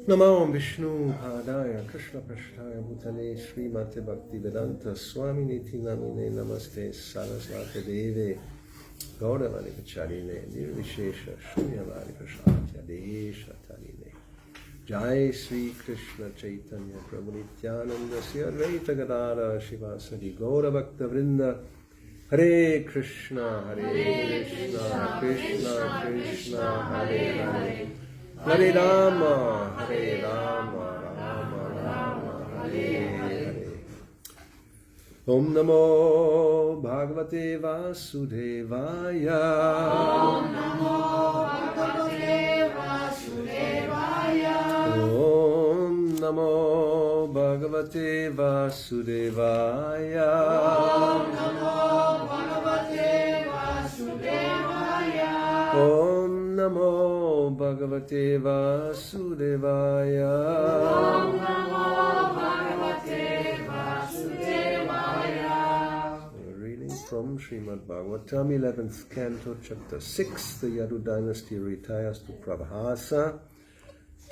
Namo Vishnu Padaya Krishna Prasthaya Bhutale Srimate Bhakti-vedanta Swaminiti Namine Namaste Sarasvati Deve Gauravani Pacharine Nirvishesha Shunyavadi Prashatya Desha Tarine Jai Sri Krishna Chaitanya Prabhu Nityananda Sri Advaita Gadara Shivasadi Gaura Bhakta Vrinda Hare Krishna Krishna Krishna Hare Hare Hare Rama, Rama Rama, Hare Hare. Om Namo Bhagavate Vasudevaya. Om Namo Bhagavate Vasudevaya. Om Namo Bhagavate Vasudevaya. Om Namo Bhagavate Vasudevaya. Om Namo Bhagavate Vasudevaya. Om Namo Bhagavate Vasudevaya. Reading from Srimad Bhagavatam, 11th Canto, Chapter 6. The Yadu dynasty retires to Prabhasa.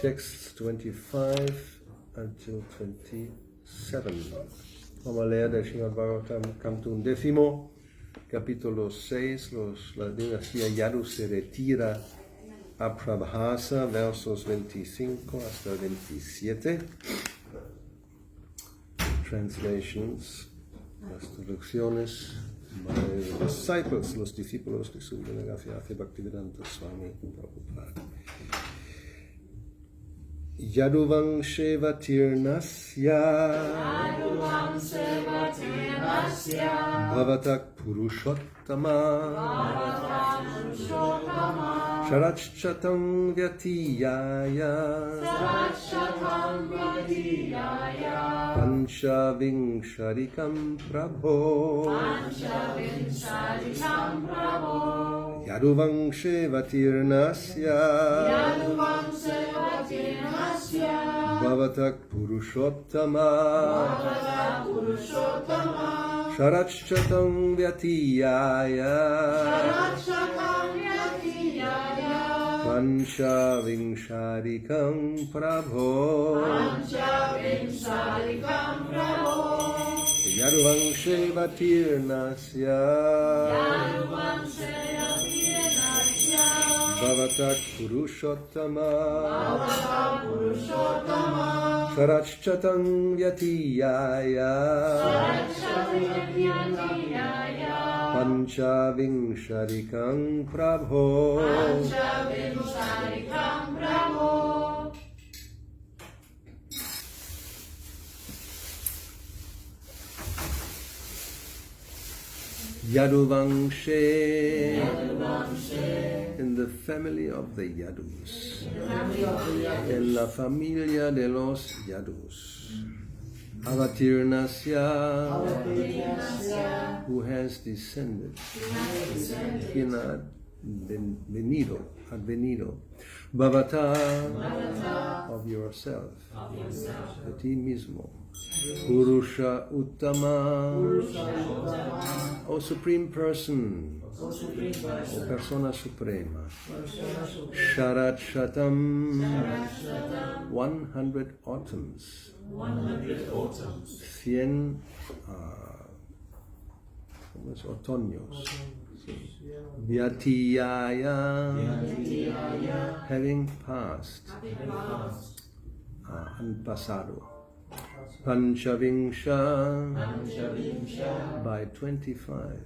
Texts 25 until 27. Vamos a leer del Srimad Bhagavatam, Canto 11, capítulo 6. La dinastía Yadu se retira a Prabhasa, versos 25 hasta 27. Translations, las traducciones by the disciples, los discípulos de su delegación Bhakti-vedanta Swami Prabhupada. Yaduvangshe vatirnasya Bhavatak Purushottama Sharachchatam Vyatiyaya Panchavingsharikam Prabho Yaduvangshe vatirnasya Bhavatak Purushottama Sharachchatam Vyatiyaya Panchavingsharikam Prabho Yaduvangshe vatirnasya Bhavatak Purushottama Sharachchatam Vyatiyaya Panchavingsharikam Prabho Yaduvangshe, in the family of the Yadus, en la familia de los Yadus. Avatirnasya, who has descended, quien ha advenido, Bhavata, of yourself, de ti mismo, Purusha Uttama, O Supreme Person, O Persona Suprema, Sharat Shatam, 100 autumns, 100 otoños, Vyatiyaya, having passed, and pasado, Panchavingsha, by 25,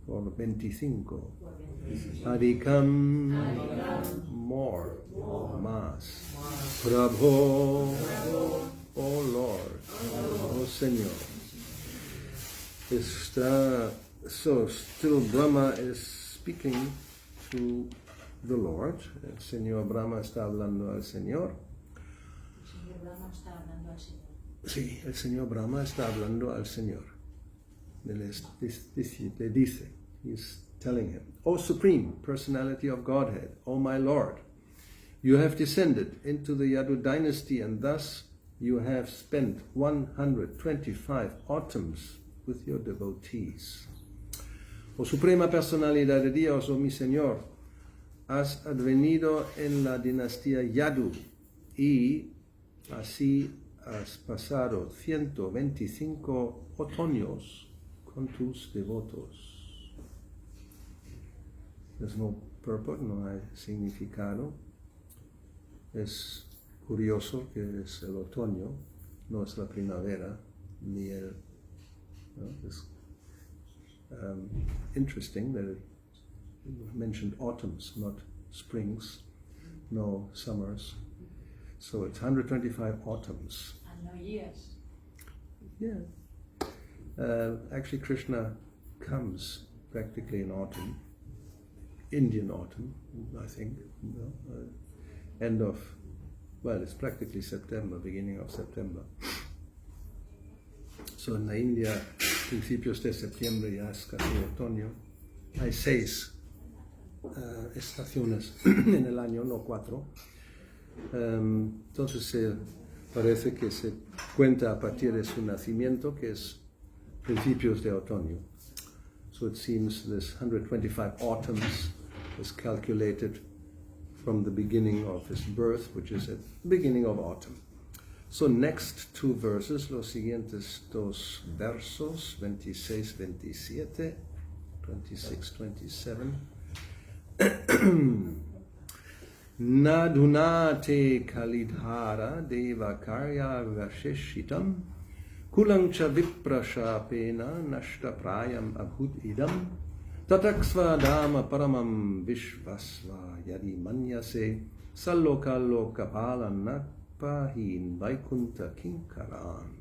or 25, Adhikam, more, mass, Prabho, O Lord, O Señor. So still Brahma is speaking to the Lord. El Señor Brahma está hablando al Señor. Sí, el Señor Brahma está hablando al Señor. Le dice, he's telling him, O Supreme Personality of Godhead, O my Lord, you have descended into the Yadu dynasty and thus you have spent 125 autumns with your devotees. O Suprema Personalidad de Dios, oh mi Señor, has advenido en la dinastía Yadu Y así has pasado 125 otoños con tus devotos. There's no purport, no hay significado. Es curioso que es el otoño, no es la primavera, ni el... ¿no? It's interesting that it mentioned autumns, not springs, no summers. So it's 125 autumns. And no years. Yeah. Actually, Krishna comes practically in autumn, Indian autumn, I think. End of, well, it's practically September, beginning of September. So en la India, principios de septiembre ya es casi otoño. Hay 6 estaciones en el año, no 4. Entonces parece que se cuenta a partir de su nacimiento, que es principios de otoño. So it seems this 125 autumns is calculated from the beginning of his birth, which is at the beginning of autumn. So next 2 verses, los siguientes 2 versos, 26, 27, 26, 27. Nadunate kalidhara deva karya vasheshitam kulancha viprashapena nashta prayam abhut idam tataksva dama paramam vishvasva yadi manyase sallokallo kapalan nakpahin vaikunta kinkaran.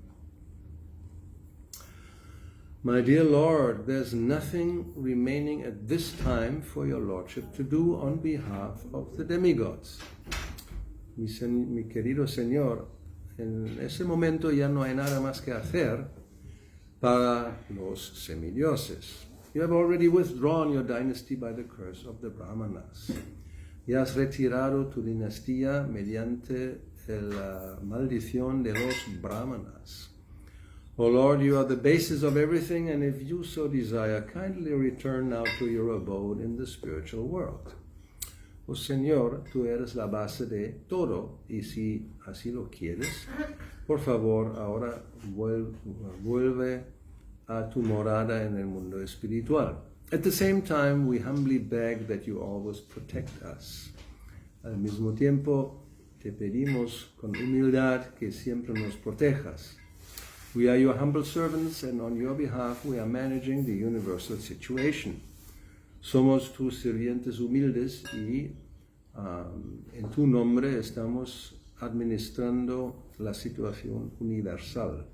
My dear Lord, there's nothing remaining at this time for your Lordship to do on behalf of the demigods. Mi querido Señor, en ese momento ya no hay nada más que hacer para los semidioses. You have already withdrawn your dynasty by the curse of the Brahmanas. Ya has retirado tu dinastía mediante la maldición de los Brahmanas. O Lord, you are the basis of everything, and if you so desire, kindly return now to your abode in the spiritual world. Oh Señor, tú eres la base de todo, y si así lo quieres, por favor, ahora vuelve a tu morada en el mundo espiritual. At the same time, we humbly beg that you always protect us. Al mismo tiempo, te pedimos con humildad que siempre nos protejas. We are your humble servants, and on your behalf we are managing the universal situation. Somos tus sirvientes humildes y en tu nombre estamos administrando la situación universal.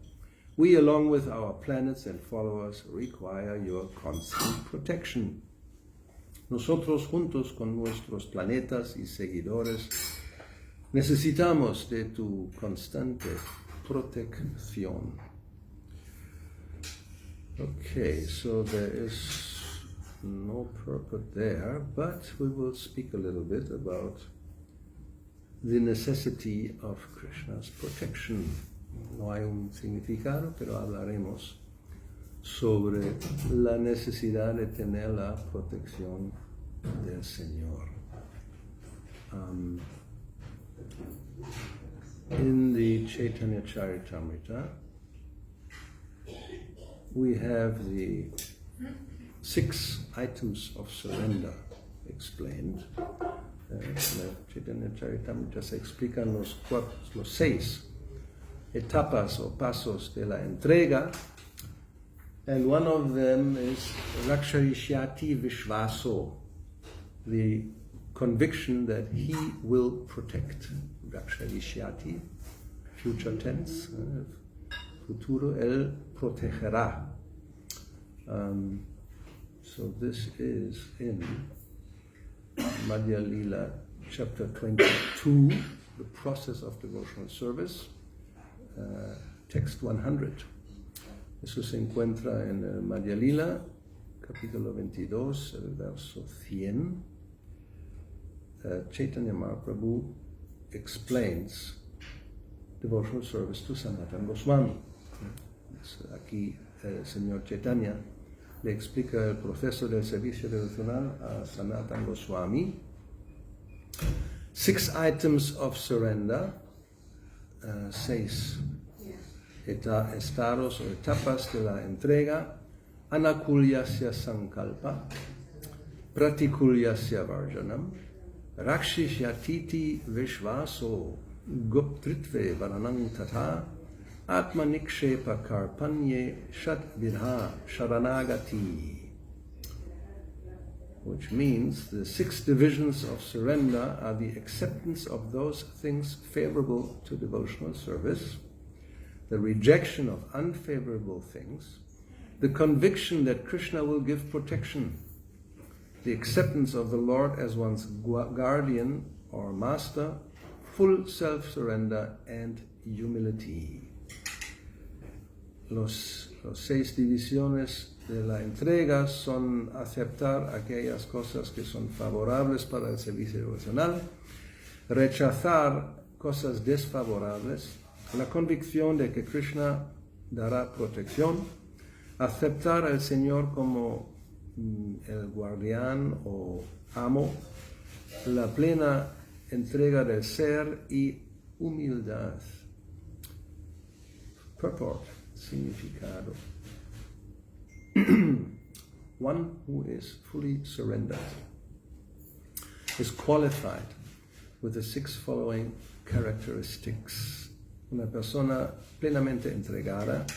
We, along with our planets and followers, require your constant protection. Nosotros, juntos con nuestros planetas y seguidores, necesitamos de tu constante protección. Okay, so there is no purport there, but we will speak a little bit about the necessity of Krishna's protection. No hay un significado, pero hablaremos sobre la necesidad de tener la protección del Señor. In the Chaitanya Charitamrita, we have the 6 items of surrender explained. En la Chaitanya Charitamrita se explican los 6 etapas o pasos de la entrega, and one of them is Raksharishyati Vishvaso, the conviction that he will protect. Raksharishyati, future tense, futuro, él protegerá. So this is in Madhya Lila, chapter 22, the process of devotional service, text 100. Eso se encuentra en el Madhya Lila, capítulo 22, el verso 100. Chaitanya Mahaprabhu explains devotional service to Sanatana Goswami. Aquí el señor Chaitanya le explica el proceso del servicio devocional a Sanatana Goswami. 6 items of surrender 6 estados o etapas de la entrega: anakulyasya sankalpa, pratikulyasya varjanam, rakshishyatiti vishvaso, guptritve varanang tata, atmanikshepa karpanye shatvidha sharanagati. Which means the 6 divisions of surrender are the acceptance of those things favorable to devotional service, the rejection of unfavorable things, the conviction that Krishna will give protection, the acceptance of the Lord as one's guardian or master, full self-surrender and humility. Los 6 divisiones de la entrega son aceptar aquellas cosas que son favorables para el servicio devocional, rechazar cosas desfavorables, la convicción de que Krishna dará protección, aceptar al Señor como el guardián o amo, la plena entrega del ser y humildad. Purport, significado. One who is fully surrendered is qualified with the 6 following characteristics. Una persona plenamente entregada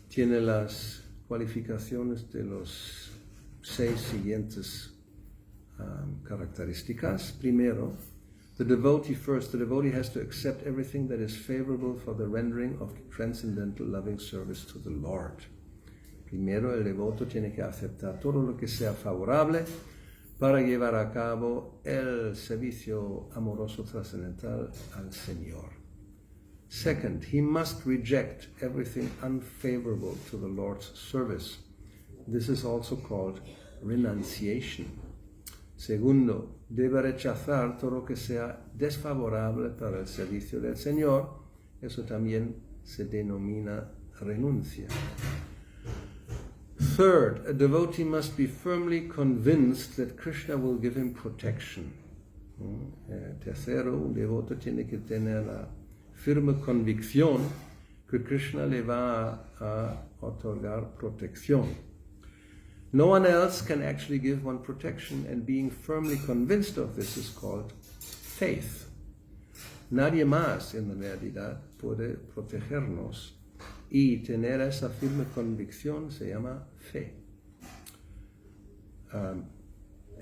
tiene las cualificaciones de los 6 siguientes características. Primero, the devotee has to accept everything that is favorable for the rendering of transcendental loving service to the Lord. Primero, el devoto tiene que aceptar todo lo que sea favorable para llevar a cabo el servicio amoroso trascendental al Señor. Second, he must reject everything unfavorable to the Lord's service. This is also called renunciation. Segundo, debe rechazar todo lo que sea desfavorable para el servicio del Señor. Eso también se denomina renuncia. Third, a devotee must be firmly convinced that Krishna will give him protection. Tercero, un devoto tiene que tener la firme convicción que Krishna le va a otorgar protección. No one else can actually give one protection, and being firmly convinced of this is called faith. Nadie más en la realidad puede protegernos, y tener esa firme convicción se llama fe.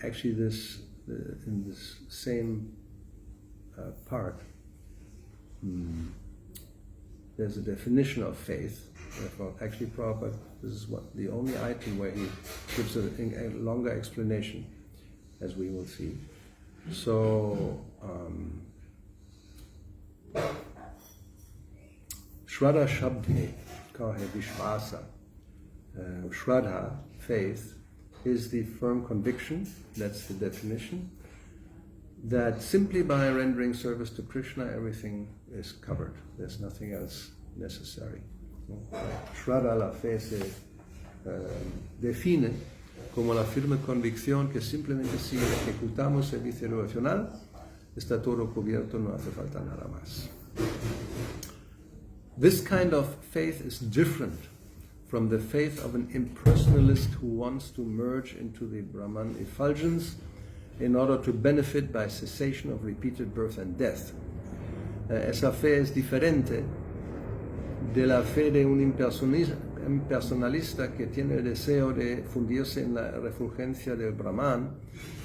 Actually, in this same part, there's a definition of faith. Therefore, actually, Prabhupada, this is the only item where he gives a longer explanation, as we will see. So, Shraddha Shabde Kahe Vishvasa. Shraddha, faith, is the firm conviction, that's the definition, that simply by rendering service to Krishna, everything is covered. There's nothing else necessary. Shraddha, la fe, se define como la firme convicción que simplemente si ejecutamos el servicio devocional, está todo cubierto, no hace falta nada más. This kind of faith is different from the faith of an impersonalist who wants to merge into the Brahman effulgence in order to benefit by cessation of repeated birth and death. Esa fe es diferente de la fe de un impersonalista que tiene el deseo de fundirse en la refulgencia del Brahman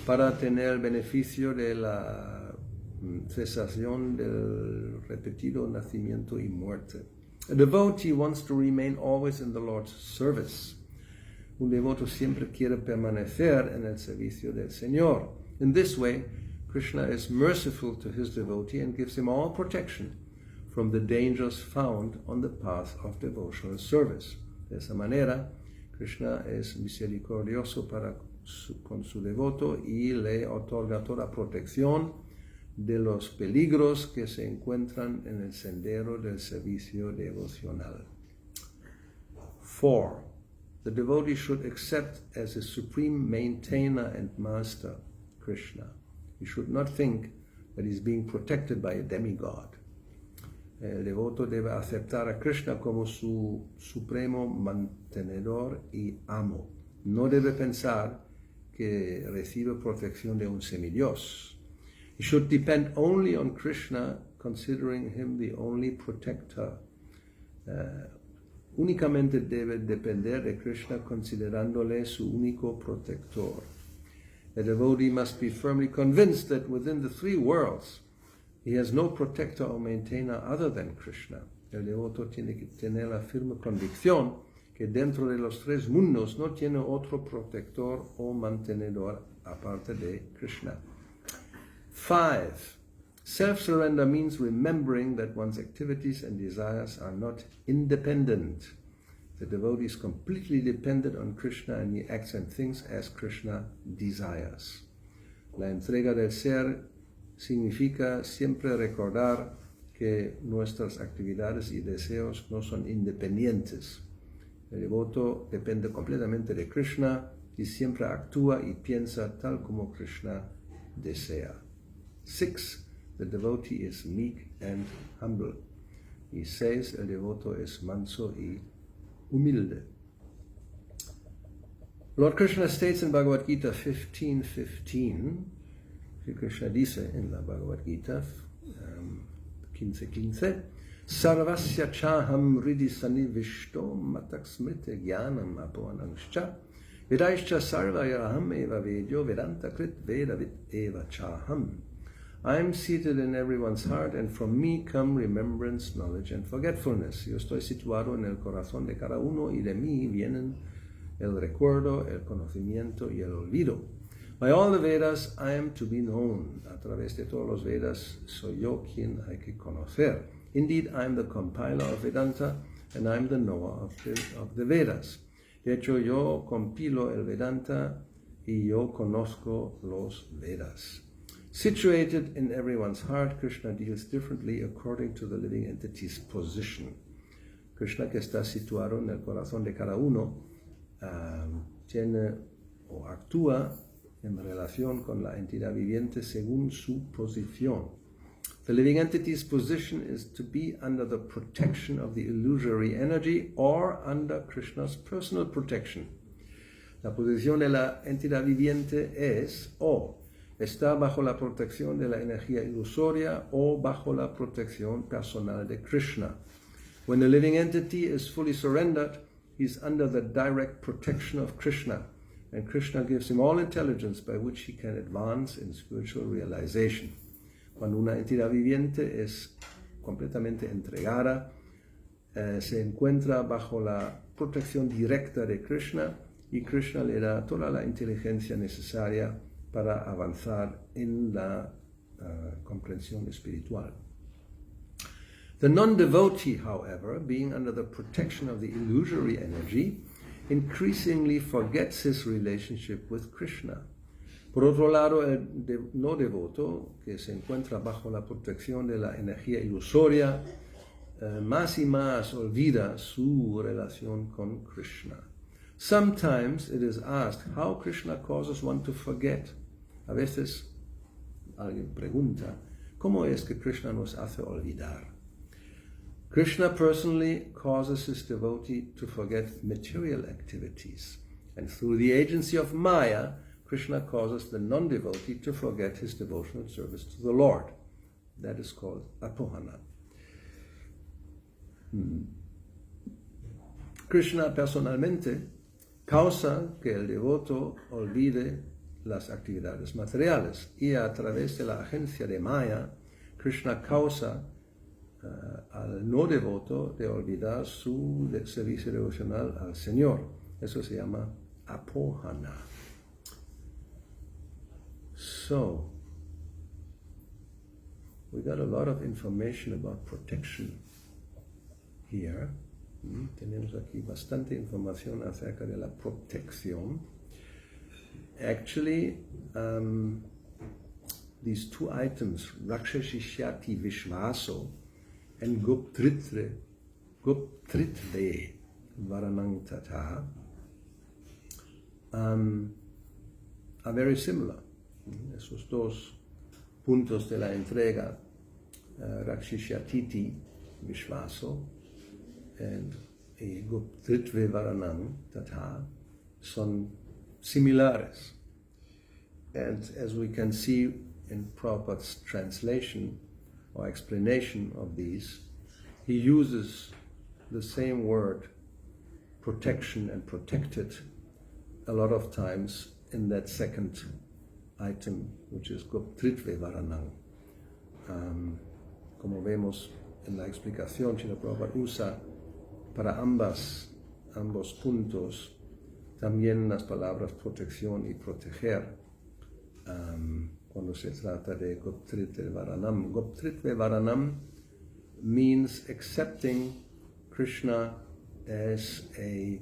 para tener el beneficio de la cesación del repetido nacimiento y muerte. A devotee wants to remain always in the Lord's service. Un devoto siempre quiere permanecer en el servicio del Señor. In this way, Krishna is merciful to his devotee and gives him all protection from the dangers found on the path of devotional service. De esa manera, Krishna es misericordioso con su devoto y le otorga toda protección de los peligros que se encuentran en el sendero del servicio devocional. 4. The devotee should accept as his supreme maintainer and master Krishna. He should not think that he is being protected by a demigod. El devoto debe aceptar a Krishna como su supremo mantenedor y amo. No debe pensar que recibe protección de un semidios. He should depend only on Krishna, considering him the only protector. Únicamente debe depender de Krishna, considerándole su único protector. A devotee must be firmly convinced that within the three worlds, he has no protector or maintainer other than Krishna. El devoto tiene que tener la firme convicción que dentro de los tres mundos no tiene otro protector o mantenedor aparte de Krishna. 5. Self-surrender means remembering that one's activities and desires are not independent. The devotee is completely dependent on Krishna and he acts and thinks as Krishna desires. La entrega del ser significa siempre recordar que nuestras actividades y deseos no son independientes. El devoto depende completamente de Krishna y siempre actúa y piensa tal como Krishna desea. 6. The devotee is meek and humble. Y 6. El devoto es manso y humilde. Lord Krishna states in Bhagavad Gita 15:15, que Krishna dice en la Bhagavad Gita 15:15, Sarvasya chaham ridisani vishto mataksmrite jnanam apoanangscha vedaischa sarvayaham eva vedyo vedanta krit vedavit eva chaham. I am seated in everyone's heart, and from me come remembrance, knowledge, and forgetfulness. Yo estoy situado en el corazón de cada uno, y de mí vienen el recuerdo, el conocimiento y el olvido. By all the Vedas, I am to be known. A través de todos los Vedas, soy yo quien hay que conocer. Indeed, I am the compiler of Vedanta, and I am the knower of the Vedas. De hecho, yo compilo el Vedanta, y yo conozco los Vedas. Situated in everyone's heart, Krishna deals differently according to the living entity's position. Krishna, que está situado en el corazón de cada uno, tiene o actúa en relación con la entidad viviente según su posición. The living entity's position is to be under the protection of the illusory energy or under Krishna's personal protection. La posición de la entidad viviente es o está bajo la protección de la energía ilusoria o bajo la protección personal de Krishna. When the living entity is fully surrendered, he is under the direct protection of Krishna, and Krishna gives him all intelligence by which he can advance in spiritual realization. Cuando una entidad viviente es completamente entregada, se encuentra bajo la protección directa de Krishna, y Krishna le da toda la inteligencia necesaria para avanzar en la comprensión espiritual. The non-devotee, however, being under the protection of the illusory energy, increasingly forgets his relationship with Krishna. Por otro lado, el no devoto, que se encuentra bajo la protección de la energía ilusoria, más y más olvida su relación con Krishna. Sometimes it is asked how Krishna causes one to forget. A veces alguien pregunta, ¿cómo es que Krishna nos hace olvidar? Krishna personally causes his devotee to forget material activities, and through the agency of Maya, Krishna causes the non-devotee to forget his devotional service to the Lord. That is called apohana. Krishna personalmente causa que el devoto olvide las actividades materiales, y a través de la agencia de Maya, Krishna causa al no devoto de olvidar su servicio devocional al Señor. Eso se llama apohana. So, we got a lot of information about protection here. Tenemos aquí bastante información acerca de la protección. Actually, these two items, Rakshashishyati Vishvaso and Guptritve Varanang Tata, are very similar. Esos dos puntos de la entrega, Rakshishyatiti Vishvaso and Guptritve Varanam Tatha son similares. And as we can see in Prabhupada's translation or explanation of these, he uses the same word, protection and protected, a lot of times in that second item, which is Goptritve Varanam. Como vemos en la explicación, Srila Prabhupada usa para ambos puntos también las palabras protección y proteger cuando se trata de Goptritve Varanam. Goptritve Varanam means accepting Krishna as a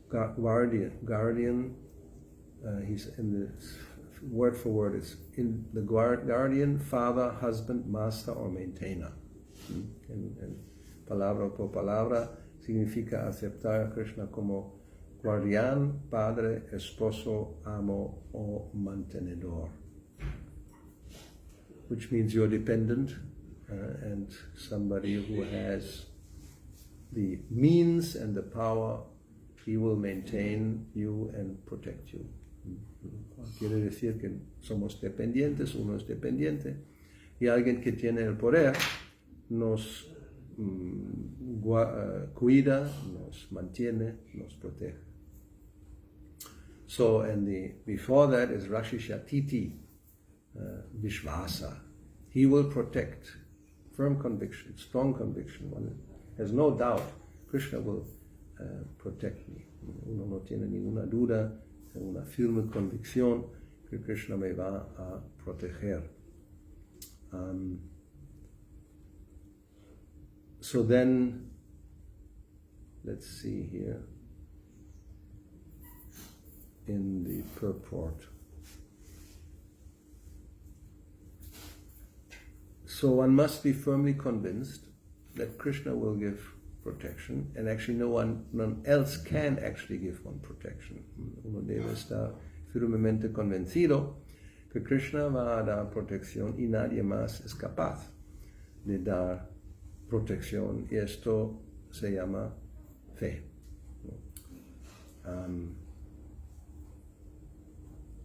guardian. He's in the word for word, it's in the guardian, father, husband, master or maintainer. En palabra por palabra significa aceptar a Krishna como guardián, padre, esposo, amo o mantenedor. Which means you're dependent and somebody who has the means and the power, he will maintain you and protect you. Quiere decir que somos dependientes, uno es dependiente, y alguien que tiene el poder nos cuida, nos mantiene, nos protege. So, and before that is Rashishya Vishvasa. He will protect, firm conviction, strong conviction. One has no doubt, Krishna will protect me. Uno no tiene ninguna duda, una firme convicción que Krishna me va a proteger. So then, let's see here in the purport. So one must be firmly convinced that Krishna will give protection, and actually none else can actually give one protection. Uno debe estar firmemente convencido que Krishna va a dar protección y nadie más es capaz de dar protección, y esto se llama fe.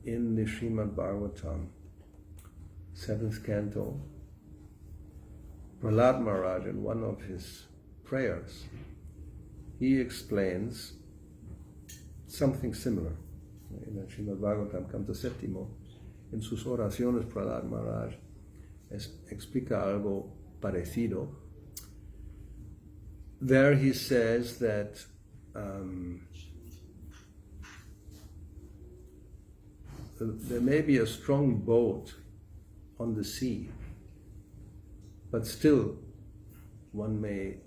In the Srimad Bhagavatam, 7th canto, Prahlad Maharaj, in one of his prayers, he explains something similar. En el Srimad Bhagavatam, canto séptimo, en sus oraciones, Prahlad Maharaj explica algo parecido. There he says that there may be a strong boat on the sea, but still one may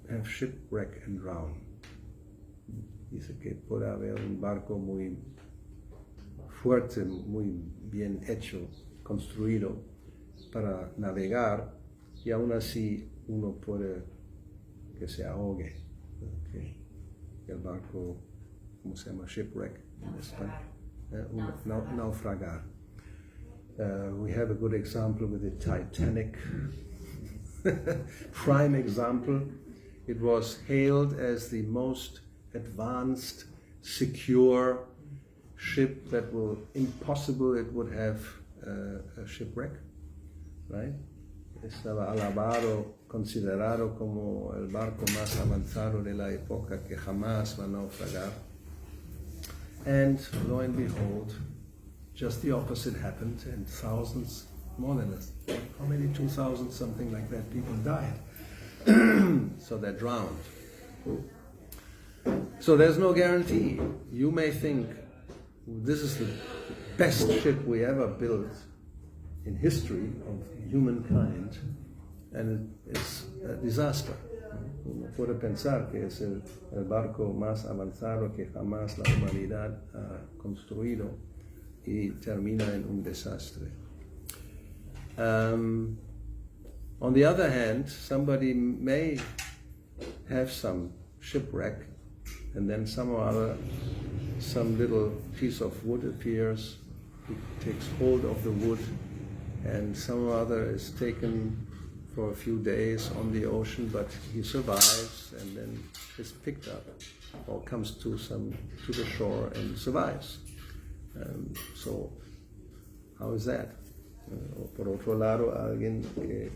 have shipwreck and drown. Dice que puede haber un barco muy fuerte, muy bien hecho, construido para navegar, y aún así uno puede que se ahogue, que el barco, ¿cómo se llama? Shipwreck en español, naufragar. We have a good example with the Titanic. Prime example. It was hailed as the most advanced, secure ship that will impossible it would have a shipwreck, right? Estaba alabado, considerado como el barco más avanzado de la época que jamás va a naufragar. And lo and behold, just the opposite happened, and thousands, more than how many, 2,000, something like that, people died. So they're drowned. So there's no guarantee. You may think this is the best ship we ever built in history of humankind, and it's a disaster. Uno puede pensar que es el barco más avanzado que jamás la humanidad ha construido y termina en un desastre. On the other hand, somebody may have some shipwreck, and then some little piece of wood appears, he takes hold of the wood, and some other is taken for a few days on the ocean, but he survives and then is picked up or comes to the shore and survives. So how is that? Por otro lado, alguien que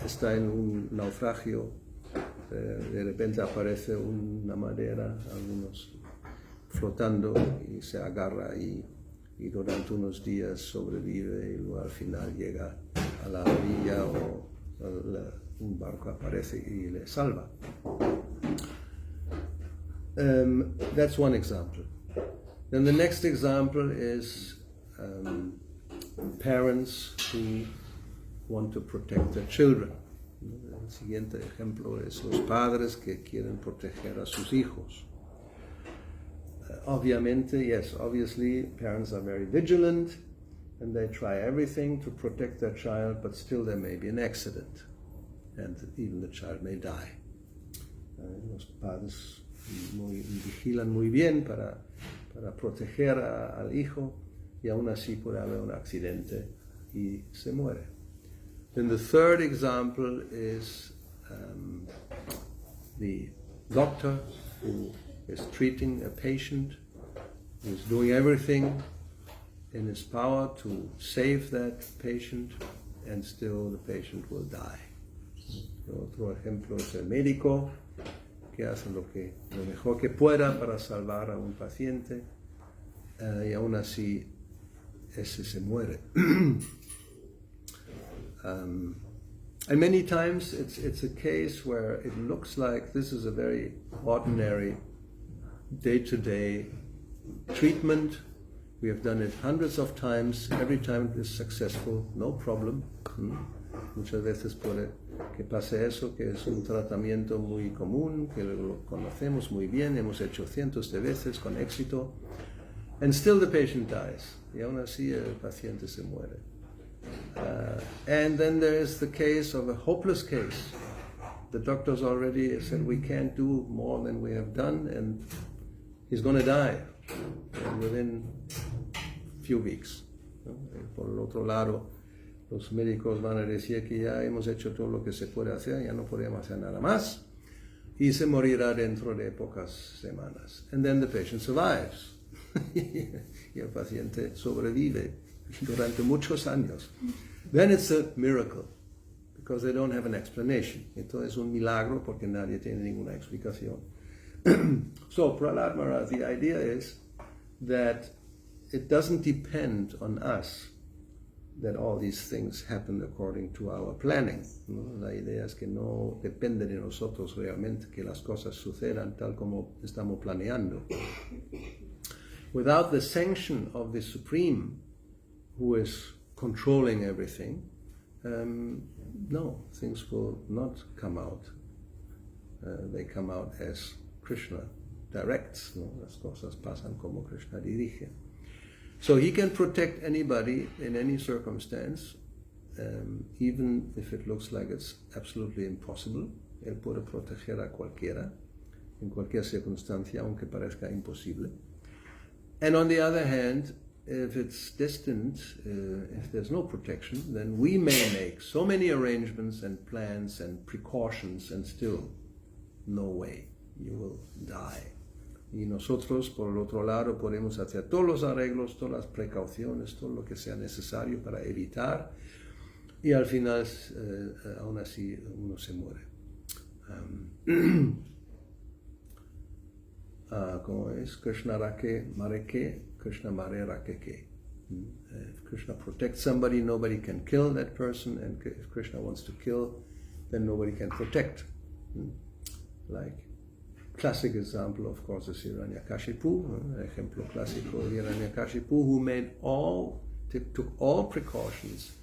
está en un naufragio, de repente aparece una madera, algunos flotando, y se agarra y durante unos días sobrevive y luego al final llega a la orilla o un barco aparece y le salva. That's one example. Then the next example is parents who want to protect their children. El siguiente ejemplo es los padres que quieren proteger a sus hijos. Obviously, parents are very vigilant and they try everything to protect their child, but still there may be an accident and even the child may die. Los padres vigilan muy bien para proteger al hijo y aún así puede haber un accidente y se muere. Then the third example is the doctor who is treating a patient, who is doing everything in his power to save that patient, and still the patient will die. Otro ejemplo es el médico que hace lo mejor que pueda para salvar a un paciente y aún así ese se muere. And many times it's a case where it looks like this is a very ordinary day-to-day treatment. We have done it hundreds of times. Every time it is successful, no problem. Muchas veces puede que pase eso, que es un tratamiento muy común, que lo conocemos muy bien, hemos hecho cientos de veces con éxito. And still the patient dies. Y aún así el paciente se muere. And then there is the case of a hopeless case. The doctors already said we can't do more than we have done, and he's going to die within a few weeks. Por el otro lado, los médicos van a decir que ya hemos hecho todo lo que se puede hacer, ya no podemos hacer nada más, y se morirá dentro de pocas semanas. And then the patient survives. Y el paciente sobrevive durante muchos años. Then it's a miracle, because they don't have an explanation. Entonces es un milagro porque nadie tiene ninguna explicación. So, Prahlad Maharaj, the idea is that it doesn't depend on us that all these things happen according to our planning. ¿No? La idea es que no depende de nosotros realmente que las cosas sucedan tal como estamos planeando. Without the sanction of the Supreme, who is controlling everything, no, things will not come out. They come out as Krishna directs. ¿No? Las cosas pasan como Krishna dirige. So he can protect anybody in any circumstance, even if it looks like it's absolutely impossible. Él puede proteger a cualquiera, en cualquier circunstancia, aunque parezca imposible. And on the other hand, if it's distant, if there's no protection, then we may make so many arrangements and plans and precautions, and still, no way, you will die. Y nosotros, por el otro lado, podemos hacer todos los arreglos, todas las precauciones, todo lo que sea necesario para evitar, y al final, aún así, uno se muere. ¿Cómo es? Krishna rake mareke, Krishna mare rakeke. If Krishna protects somebody, nobody can kill that person, and if Krishna wants to kill, then nobody can protect. Like, classic example, of course, is Hiranyakashipu, ejemplo clásico de Hiranyakashipu, who took all precautions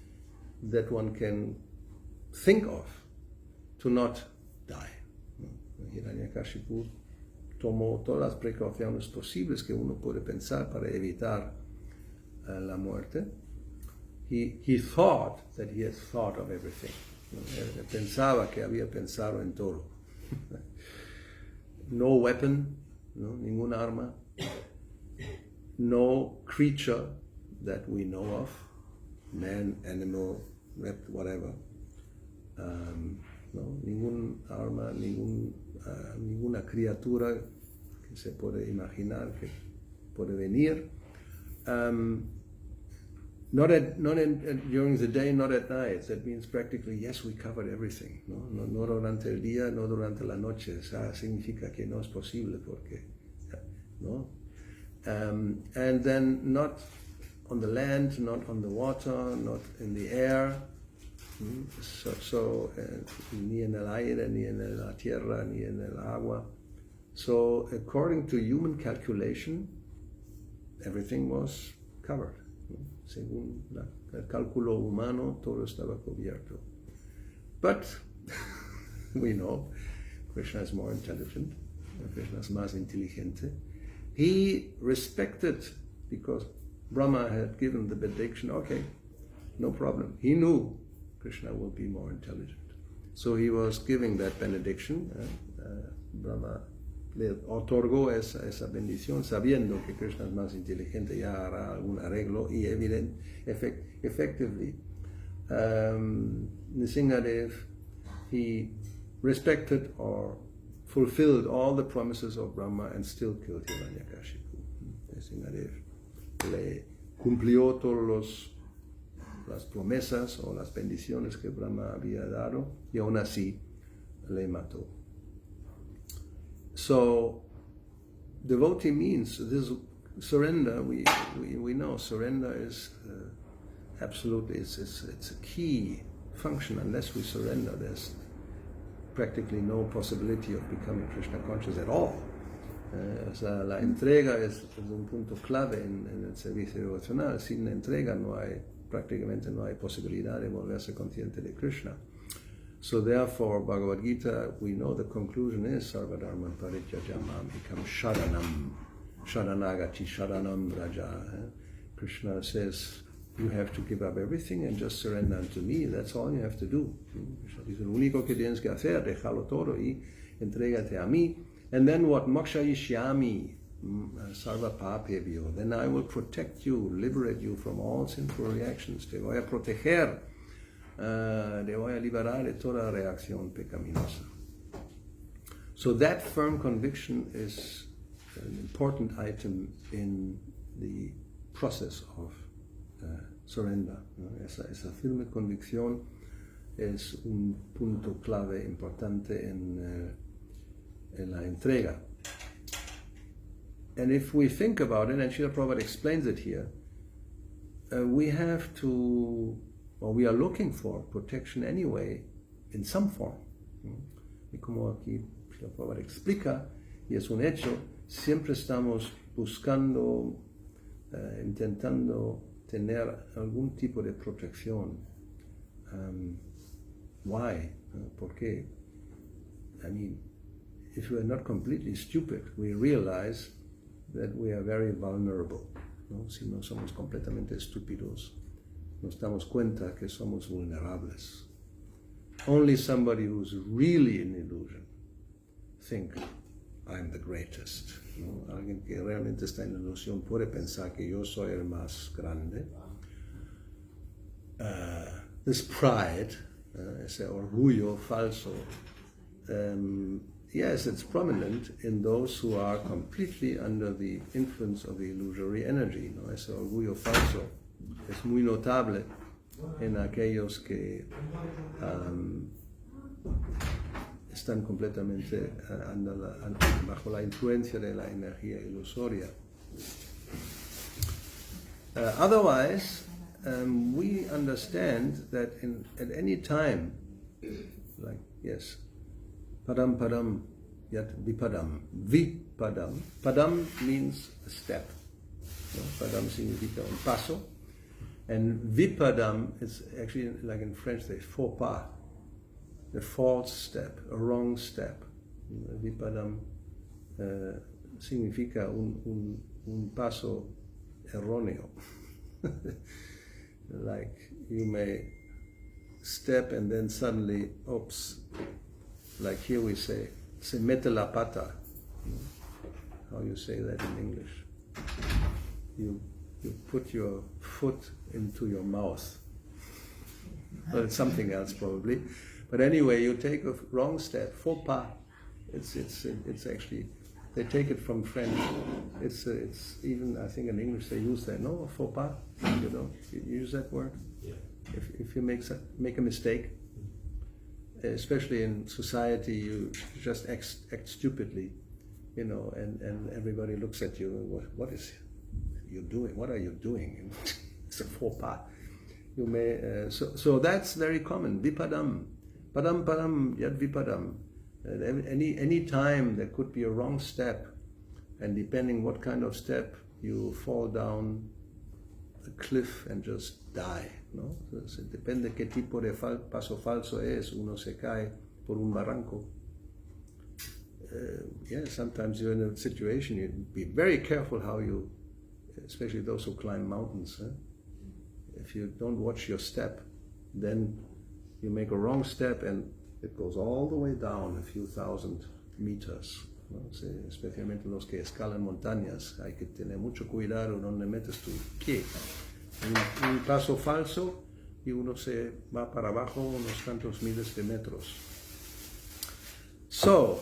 that one can think of to not die. Hiranyakashipu tomó todas las precauciones posibles que uno puede pensar para evitar la muerte. He thought that he had thought of everything. Él pensaba que había pensado en todo. No weapon, no, ningún arma, no creature that we know of, man, animal, whatever, ¿no? Ningún alma, ninguna criatura que se puede imaginar que puede venir. Not during the day, not at night. That means practically, yes, we covered everything. No durante el día, no durante la noche. Eso significa que no es posible porque, ¿no? And then not on the land, not on the water, not in the air. Ni en el aire, ni en la tierra, ni en el agua. So according to human calculation, everything was covered. Según el cálculo humano, todo estaba cubierto. But we know Krishna is more intelligent. Krishna is más inteligente. He respected, because Brahma had given the benediction, okay, no problem. He knew Krishna would be more intelligent. So he was giving that benediction. Brahma le otorgó esa bendición sabiendo que Krishna es más inteligente, ya hará algún arreglo, y effectively Nrsingadev, he respected or fulfilled all the promises of Brahma and still killed Hiranyakashipu. Nrsingadev le cumplió todas las promesas o las bendiciones que Brahma había dado y aún así le mató. So, devotee means this surrender. We know surrender is absolutely it's a key function. Unless we surrender, there's practically no possibility of becoming Krishna conscious at all. La entrega es un punto clave en el servicio devocional. Sin entrega prácticamente no hay posibilidad de volverse consciente de Krishna. So therefore, Bhagavad Gita, we know the conclusion is Sarvadharman Parijajamam Ekam Sharanam, Sharanagati Sharanam Raja. Krishna says, you have to give up everything and just surrender unto me. That's all you have to do. Krishna dice, lo único que tienes que hacer, déjalo todo y entrégate a mí. And then what? Mokshayishyami Sarva Papebhyo. Then I will protect you, liberate you from all sinful reactions. Te voy a proteger. Te voy a liberar de toda reacción pecaminosa. So that firm conviction is an important item in the process of surrender. Esa firme convicción es un punto clave importante en la entrega. And if we think about it, and Srila Prabhupada explains it here, we have to, or we are looking for protection anyway, in some form. Y como aquí Srila Prabhupada explica, y es un hecho, siempre estamos buscando, intentando tener algún tipo de protección. Why? ¿Por qué? I mean, if we are not completely stupid, we realize that we are very vulnerable. ¿No? Si no somos completamente estúpidos, nos damos cuenta que somos vulnerables. Only somebody who's really in illusion think, I'm the greatest. ¿No? Alguien que realmente está en ilusión puede pensar que yo soy el más grande. This pride, ese orgullo falso, yes, it's prominent in those who are completely under the influence of the illusory energy. ¿No? Ese orgullo falso es muy notable en aquellos que están completamente bajo la influencia de la energía ilusoria. Otherwise, we understand that at any time, like, yes, padam padam yat vipadam. Vipadam. Padam means a step. No? Padam significa un paso. And vipadam is actually, like in French, there's faux pas. A false step, a wrong step. Vipadam significa un paso erróneo. Like you may step and then suddenly, oops, like here we say, se mete la pata. How you say that in English? You put your foot into your mouth. Well, it's something else probably. But anyway, you take a wrong step, faux pas. It's actually, they take it from French. It's even, I think in English they use that. No, faux pas. You use that word. Yeah. If you make a mistake, especially in society, you just act stupidly, and everybody looks at you. What is you doing? What are you doing? It's a faux pas. You may so that's very common. Vipadam, padam padam yad vipadam. Any time there could be a wrong step, and depending what kind of step, you fall down a cliff and just die. ¿No? Entonces, depende qué tipo de paso falso es. Uno se cae por un barranco. Sometimes you're in a situation, you be very careful how you, especially those who climb mountains. If you don't watch your step, then you make a wrong step and it goes all the way down a few thousand meters. ¿No? Especialmente los que escalan montañas, hay que tener mucho cuidado donde metes tu pie. Un paso falso y uno se va para abajo unos tantos miles de metros. So,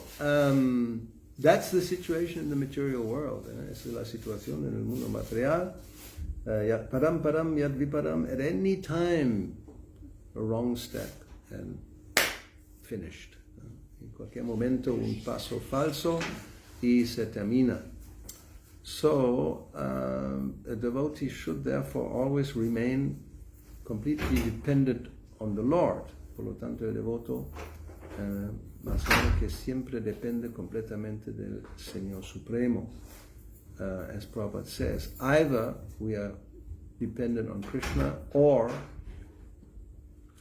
that's the situation in the material world. Esa es la situación en el mundo material. Param param yad viparam. At any time, a wrong step and finished. En cualquier momento un paso falso y se termina. So, a devotee should therefore always remain completely dependent on the Lord. Por lo tanto, el devoto más bien que siempre depende completamente del Señor Supremo. As Prabhupada says, either we are dependent on Krishna or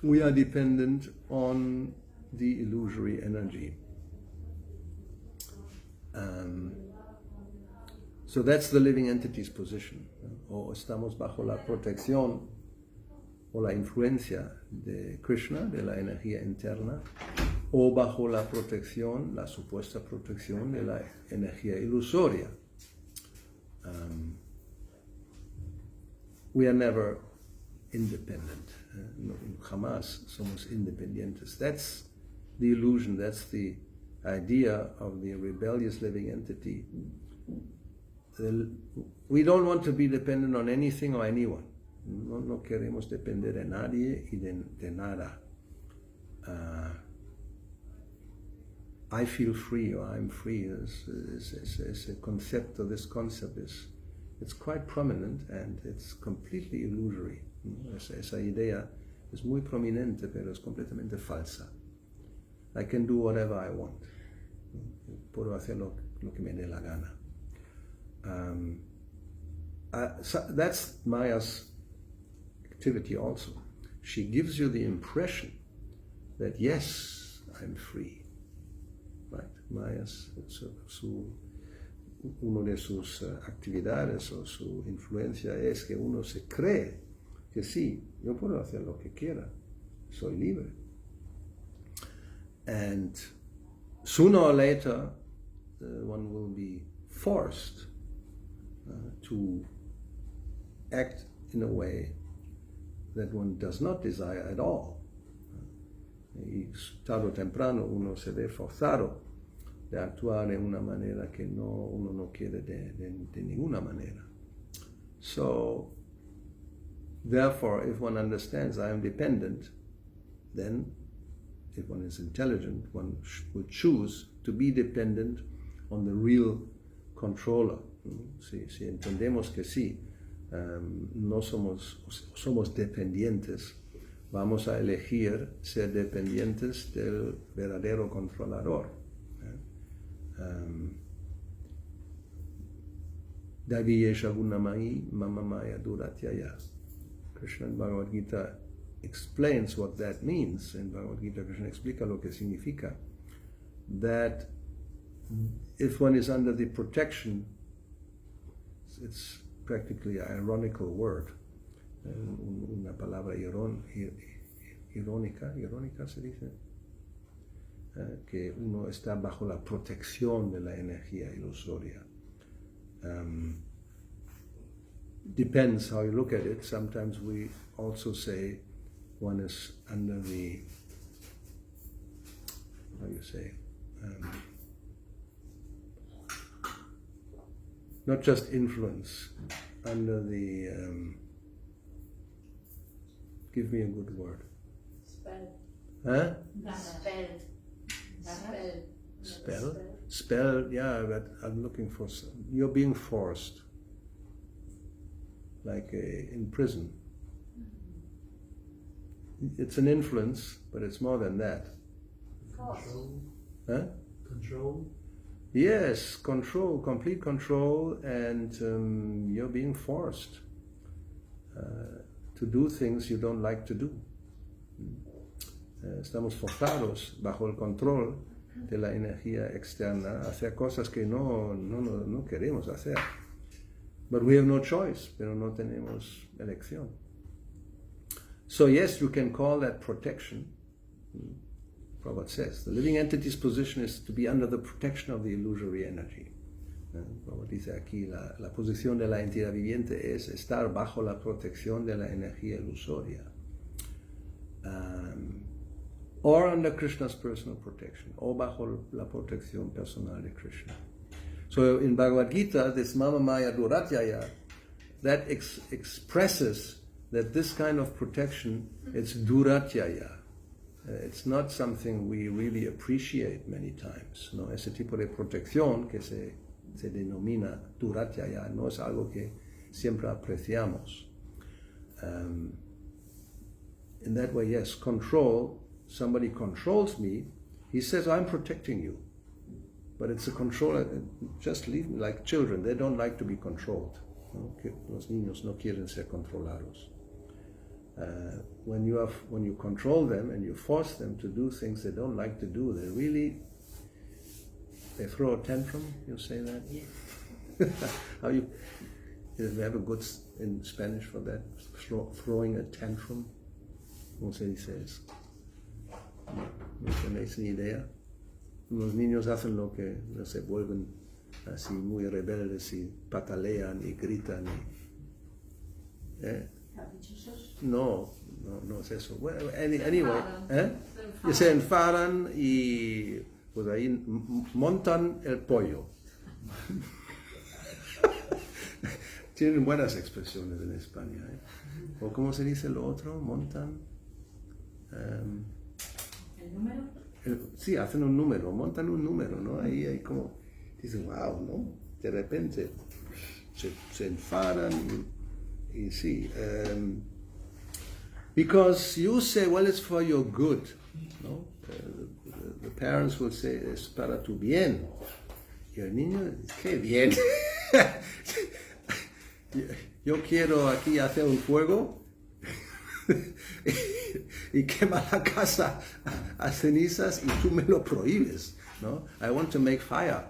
we are dependent on the illusory energy. So that's the living entity's position. O estamos bajo la protección o la influencia de Krishna, de la energía interna, o bajo la protección, la supuesta protección de la energía ilusoria. We are never independent. Jamás somos independientes. That's the illusion, that's the idea of the rebellious living entity. We don't want to be dependent on anything or anyone. No queremos depender de nadie y de nada. I feel free or I'm free is a concept, or this concept it's quite prominent and it's completely illusory. Esa idea es muy prominente, pero es completamente falsa. I can do whatever I want. Puedo hacer lo que me dé la gana. So that's Maya's activity also. She gives you the impression that yes, I'm free. Right? Maya's, uno de sus actividades o su influencia es que uno se cree que sí, yo puedo hacer lo que quiera, soy libre. And sooner or later, one will be forced to act in a way that one does not desire at all. Y tarde o temprano uno se ve forzado de actuar de una manera que uno no quiere de ninguna manera. So, therefore, if one understands I am dependent, then if one is intelligent, one will choose to be dependent on the real controller. Si entendemos que sí, no somos dependientes, vamos a elegir ser dependientes del verdadero controlador. Daviyesha gunamai mamamaya duratyaya. Krishna in Bhagavad Gita explains what that means. In Bhagavad Gita, Krishna explica lo que significa. That if one is under the protection, it's practically an ironical word, una palabra irónica se dice, que uno está bajo la protección de la energía ilusoria. Depends how you look at it. Sometimes we also say one is under the you say? Not just influence, under the, give me a good word. Spell. Huh? Spell. Spell. Spell? Spell, yeah, but I'm looking for, you're being forced. Like in prison. It's an influence, but it's more than that. Control. Huh? Control. Yes, control, complete control, and you're being forced to do things you don't like to do. Estamos forzados bajo el control de la energía externa a hacer cosas que no queremos hacer. But we have no choice, pero no tenemos elección. So yes, you can call that protection. Prabhupada says, the living entity's position is to be under the protection of the illusory energy. Prabhupada dice aquí, la posición de la entidad viviente es estar bajo la protección de la energía ilusoria. Or under Krishna's personal protection, o bajo la protección personal de Krishna. So in Bhagavad Gita, this Mama Maya Duratyaya, that expresses that this kind of protection, it's Duratyaya. It's not something we really appreciate many times. ¿No? Ese tipo de protección que se denomina Duratyaya no es algo que siempre apreciamos. In that way, yes, control, somebody controls me, he says, I'm protecting you. But it's a control, just leave me, like children, they don't like to be controlled. ¿No? Los niños no quieren ser controlados. When you control them and you force them to do things they don't like to do, they throw a tantrum, you say that? Yeah. How you have a good in Spanish for that? Throwing a tantrum? ¿Cómo se dice eso? No tenéis ni idea. Los niños hacen lo que se vuelven así muy rebeldes y patalean y gritan. No es eso. Well, anyway, y se enfadan y pues ahí montan el pollo. Tienen buenas expresiones en España. ¿O cómo se dice lo otro? Montan. ¿El número? Sí, hacen un número, montan un número, ¿no? Ahí como, dicen, wow, ¿no? De repente se enfadan y sí. Because you say, well, it's for your good, ¿no? The parents will say, es para tu bien. Y el niño, qué bien. Yo quiero aquí hacer un fuego y quema la casa a cenizas y tú me lo prohíbes, ¿no? I want to make fire.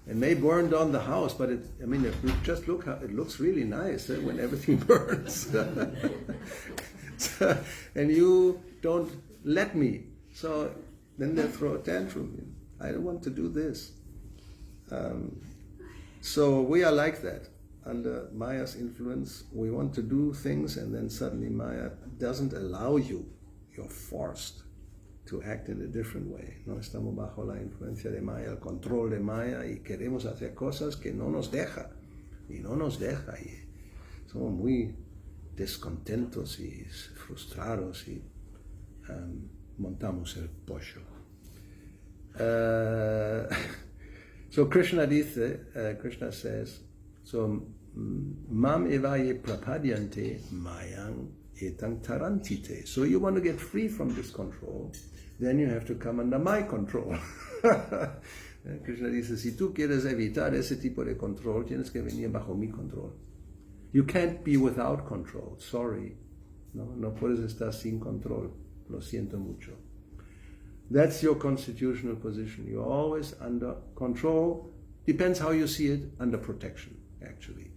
It may burn down the house, but it looks really nice when everything burns. And you don't let me. So then they throw a tantrum. I don't want to do this. So we are like that. Under Maya's influence, we want to do things and then suddenly Maya doesn't allow you. You're forced to act in a different way. No estamos bajo la influencia de Maya, el control de Maya y queremos hacer cosas que no nos deja. Y no nos deja. Y somos muy descontentos y frustrados y montamos el pollo. So Krishna dice, Krishna says, so mam evaye prapadyante mayang etang tarantite. So you want to get free from this control, then you have to come under my control. Krishna dice, si tú quieres evitar ese tipo de control, tienes que venir bajo mi control. You can't be without control, sorry. No puedes estar sin control, lo siento mucho. That's your constitutional position. You're always under control, depends how you see it, under protection, actually.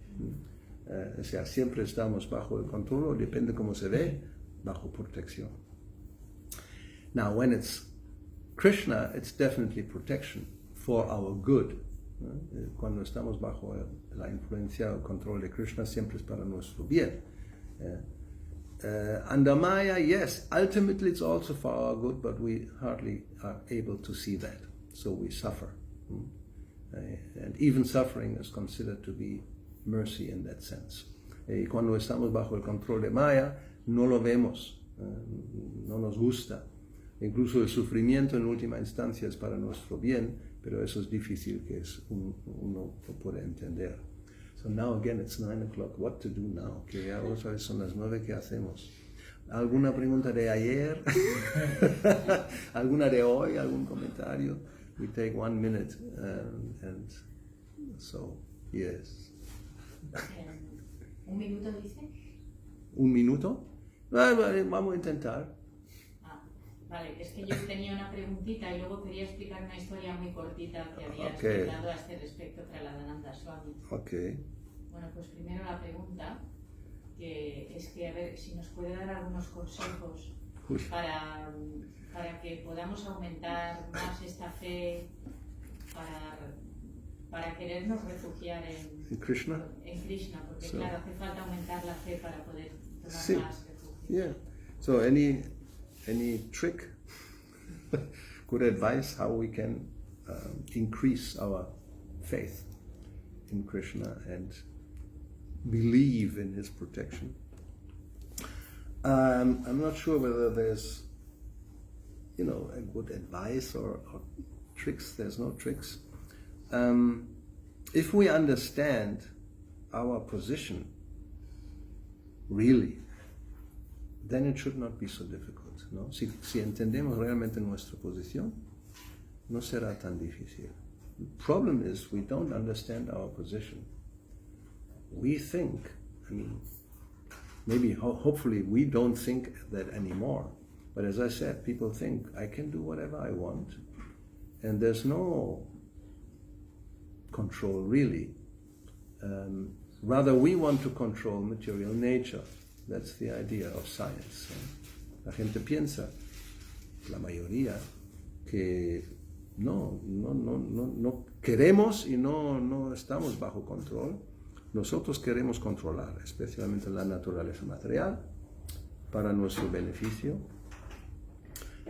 O sea, siempre estamos bajo el control, depende cómo se ve, bajo protección. Now, when it's Krishna, it's definitely protection for our good. Cuando estamos bajo la influencia o control de Krishna, siempre es para nuestro bien. Under Maya, yes, ultimately it's also for our good, but we hardly are able to see that. So we suffer. And even suffering is considered to be mercy in that sense. Y cuando estamos bajo el control de Maya, no lo vemos, no nos gusta. Incluso el sufrimiento en última instancia es para nuestro bien, pero eso es difícil que uno lo pueda entender. So now again it's 9 o'clock. What to do now? Que ya otra vez son las 9, ¿qué hacemos? ¿Alguna pregunta de ayer? ¿Alguna de hoy? ¿Algún comentario? We take 1 minute and so, yes. ¿Un minuto dice? ¿Un minuto? Vamos a intentar. Vale, es que yo tenía una preguntita y luego quería explicar una historia muy cortita que había Okay. explicado a este respecto Traladananda Swami. Okay. Bueno, pues primero la pregunta, que es que a ver si nos puede dar algunos consejos para que podamos aumentar más esta fe, para querernos refugiar en Krishna? En Krishna, porque So. claro, hace falta aumentar la fe para poder tomar Sí. más refugio. Yeah. So any trick, good advice how we can increase our faith in Krishna and believe in his protection. I'm not sure whether there's, a good advice or tricks. There's no tricks. If we understand our position really, then it should not be so difficult. ¿No? Si entendemos realmente nuestra posición, no será tan difícil. The problem is we don't understand our position. We think, maybe hopefully we don't think that anymore. But as I said, people think I can do whatever I want, and there's no control really. Rather, we want to control material nature. That's the idea of science. La gente piensa, la mayoría, que no queremos y no estamos bajo control. Nosotros queremos controlar, especialmente la naturaleza material, para nuestro beneficio.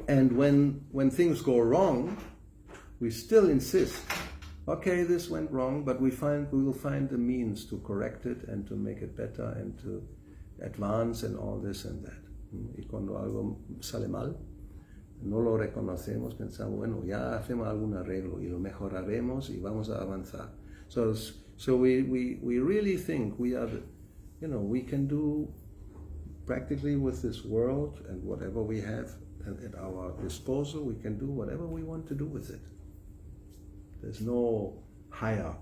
And when things go wrong, we still insist, okay, this went wrong, but we will find the means to correct it and to make it better and to advance and all this and that. Y cuando algo sale mal, no lo reconocemos, pensamos, bueno, ya hacemos algún arreglo y lo mejoraremos y vamos a avanzar. So we really think we are, we can do practically with this world and whatever we have at our disposal, we can do whatever we want to do with it. There's no higher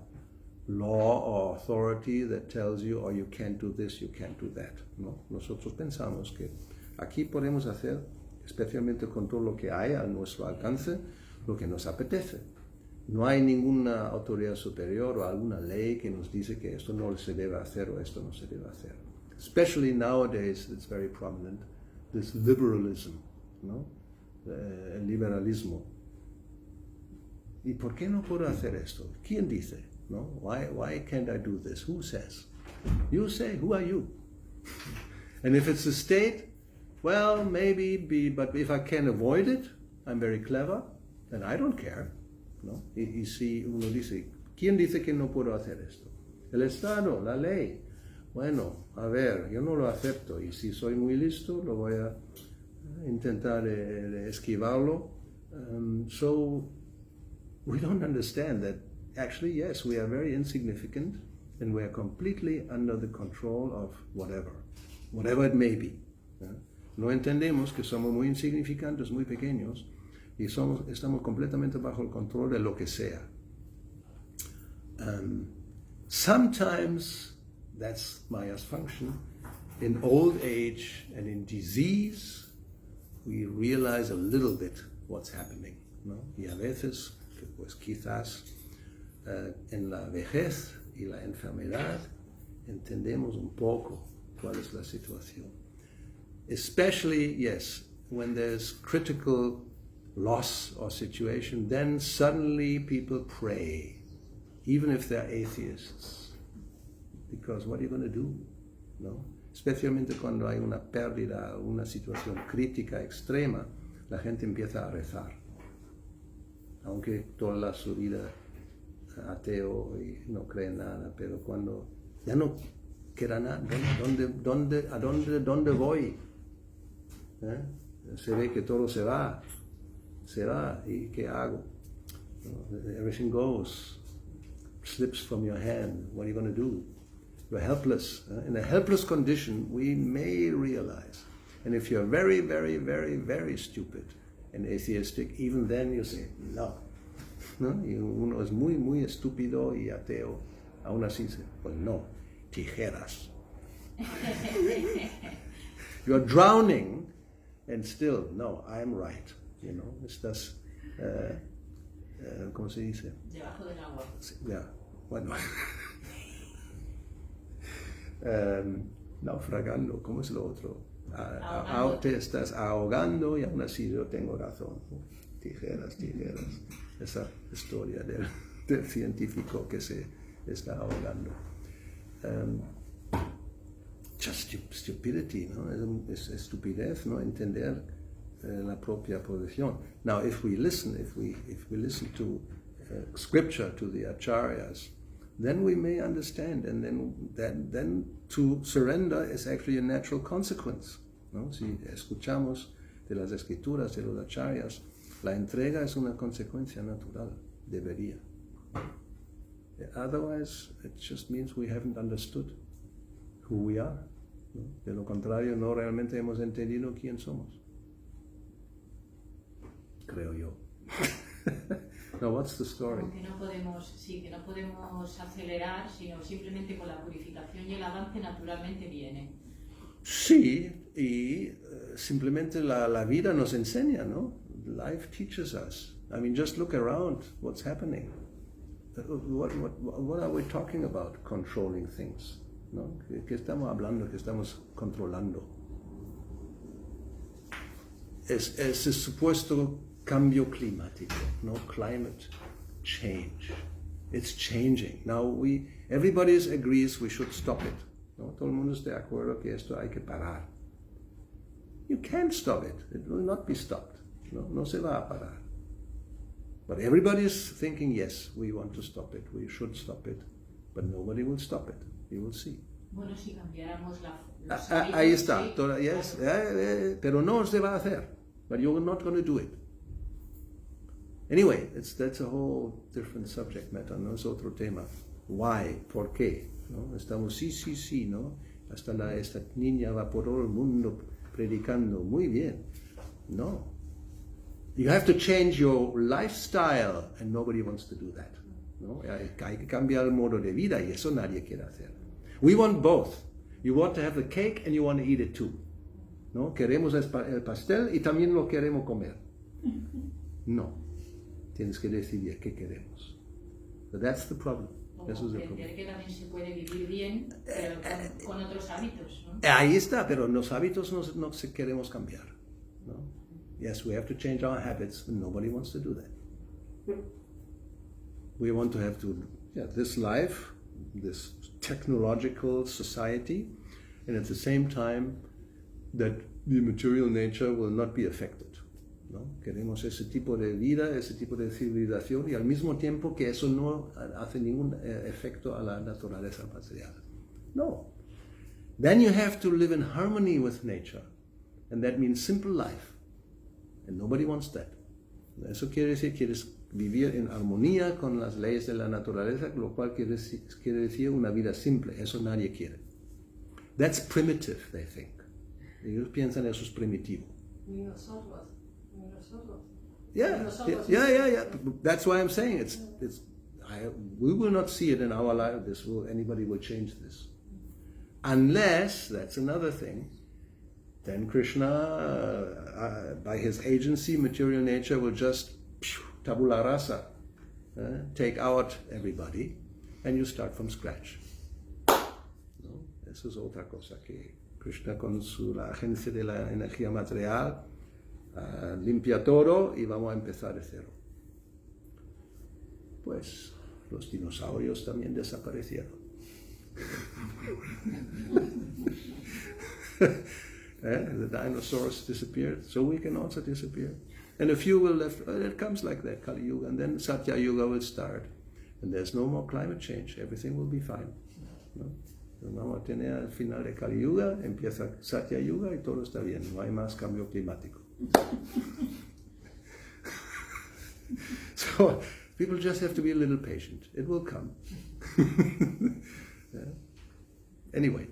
law or authority that tells you, you can't do this, you can't do that. No, nosotros pensamos que aquí podemos hacer, especialmente con todo lo que hay a nuestro alcance, lo que nos apetece. No hay ninguna autoridad superior o alguna ley que nos dice que esto no se debe hacer o esto no se debe hacer. Especially nowadays, it's very prominent, this liberalism, ¿no? El liberalismo. ¿Y por qué no puedo hacer esto? ¿Quién dice? No? Why can't I do this? Who says? You say, who are you? And if it's the state, well, maybe, but if I can avoid it, I'm very clever, then I don't care. ¿No? Y si uno dice, ¿quién dice que no puedo hacer esto? El Estado, la ley. Bueno, a ver, yo no lo acepto y si soy muy listo, lo voy a intentar esquivarlo. So we don't understand that actually, yes, we are very insignificant and we are completely under the control of whatever it may be. No entendemos que somos muy insignificantes, muy pequeños, y estamos completamente bajo el control de lo que sea. Sometimes, that's Maya's function, in old age and in disease, we realize a little bit what's happening, ¿no? Y a veces, pues quizás en la vejez y la enfermedad, entendemos un poco cuál es la situación. Especially, yes, when there's critical loss or situation, then suddenly people pray, even if they're atheists. Because what are you going to do? No? especialmente cuando hay una pérdida, una situación crítica extrema, la gente empieza a rezar. Aunque toda su vida ateo y no cree en nada, pero cuando ya no queda nada, ¿dónde voy? Se ve que todo se va, ¿y qué hago? Everything goes, slips from your hand. What are you going to do? You're helpless. In a helpless condition, we may realize. And if you're very, very, very, very stupid and atheistic, even then you say, no. ¿No? Y uno es muy, muy estúpido y ateo, aún así dice, pues no, tijeras. You're drowning and still, no, I'm right. You know, estás, ¿cómo se dice? Debajo del agua. Ya, bueno. Naufragando, ¿cómo es lo otro? Te estás ahogando y aún así yo tengo razón. Tijeras. Esa historia del científico que se está ahogando. Just stupidity, ¿no? Es estupidez, ¿no? Entender la propia posición. Now, if we listen to scripture, to the acharyas, then we may understand, and then to surrender is actually a natural consequence, ¿no? Si escuchamos de las escrituras, de los acharyas, la entrega es una consecuencia natural, debería. Otherwise, it just means we haven't understood who we are, ¿no? De lo contrario, no realmente hemos entendido quién somos. Creo yo. Now, what's the story? Que no podemos acelerar, sino simplemente con la purificación y el avance naturalmente viene. Sí, y simplemente la vida nos enseña, ¿no? Life teaches us. I mean, just look around. What's happening? What are we talking about? Controlling things, ¿no? ¿Qué estamos hablando? ¿Qué estamos controlando? Es el supuesto cambio climático, no? Climate change. It's changing. Now everybody agrees we should stop it. ¿No? Todo el mundo está de acuerdo que esto hay que parar. You can't stop it. It will not be stopped. No se va a parar. But everybody is thinking, yes, we want to stop it. We should stop it. But nobody will stop it. You will see. Bueno, si cambiáramos ahí está. Yes, pero no se va a hacer. But you're not going to do it. Anyway, that's a whole different subject matter, ¿no? Es otro tema. Why? ¿Por qué? ¿No? Estamos, sí, ¿no? Hasta esta niña va por todo el mundo predicando. Muy bien. No. You have to change your lifestyle, and nobody wants to do that. ¿No? Hay que cambiar el modo de vida, y eso nadie quiere hacer. We want both. You want to have the cake, and you want to eat it too. ¿No? Queremos el pastel, y también lo queremos comer. No. Tienes que decidir qué queremos. So that's the problem. Eso es el problema. Que también se puede vivir bien, pero con otros hábitos, ¿no? Ahí está, pero los hábitos no queremos cambiar, ¿no? Yes, we have to change our habits, and nobody wants to do that. We want to have this life, this technological society, and at the same time that the material nature will not be affected. ¿No? Queremos ese tipo de vida, ese tipo de civilización, y al mismo tiempo que eso no hace ningún efecto a la naturaleza material. No. Then you have to live in harmony with nature, and that means simple life, and nobody wants that. Eso quiere decir, quieres vivir en armonía con las leyes de la naturaleza, lo cual quiere decir una vida simple. Eso nadie quiere. That's primitive, they think. Ellos piensan eso es primitivo. Yeah. That's why I'm saying we will not see it in our life. Anybody will change this, unless that's another thing. Then Krishna, by his agency, material nature will just tabula rasa, take out everybody, and you start from scratch. ¿No? Eso es otra cosa que Krishna con la agencia de la energía material limpia todo y vamos a empezar de cero. Pues los dinosaurios también desaparecieron. The dinosaurs disappeared, so we can also disappear. And a few will left. It comes like that, Kali Yuga, and then Satya Yuga will start. And there's no more climate change. Everything will be fine. ¿No? Vamos a tener al final de Kali Yuga, empieza Satya Yuga y todo está bien. No hay más cambio climático. So people just have to be a little patient. It will come. Yeah. Anyway,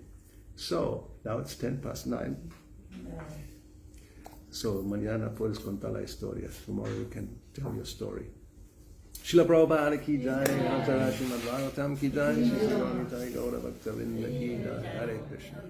so now it's 9:10. So mañana puedes contar la historia. Tomorrow you can tell your story. Srila Prabhupada ki jai, Srimad Bhagavatam ki jai, Sri Gauravani Gauravani ki jai, Hare Krishna.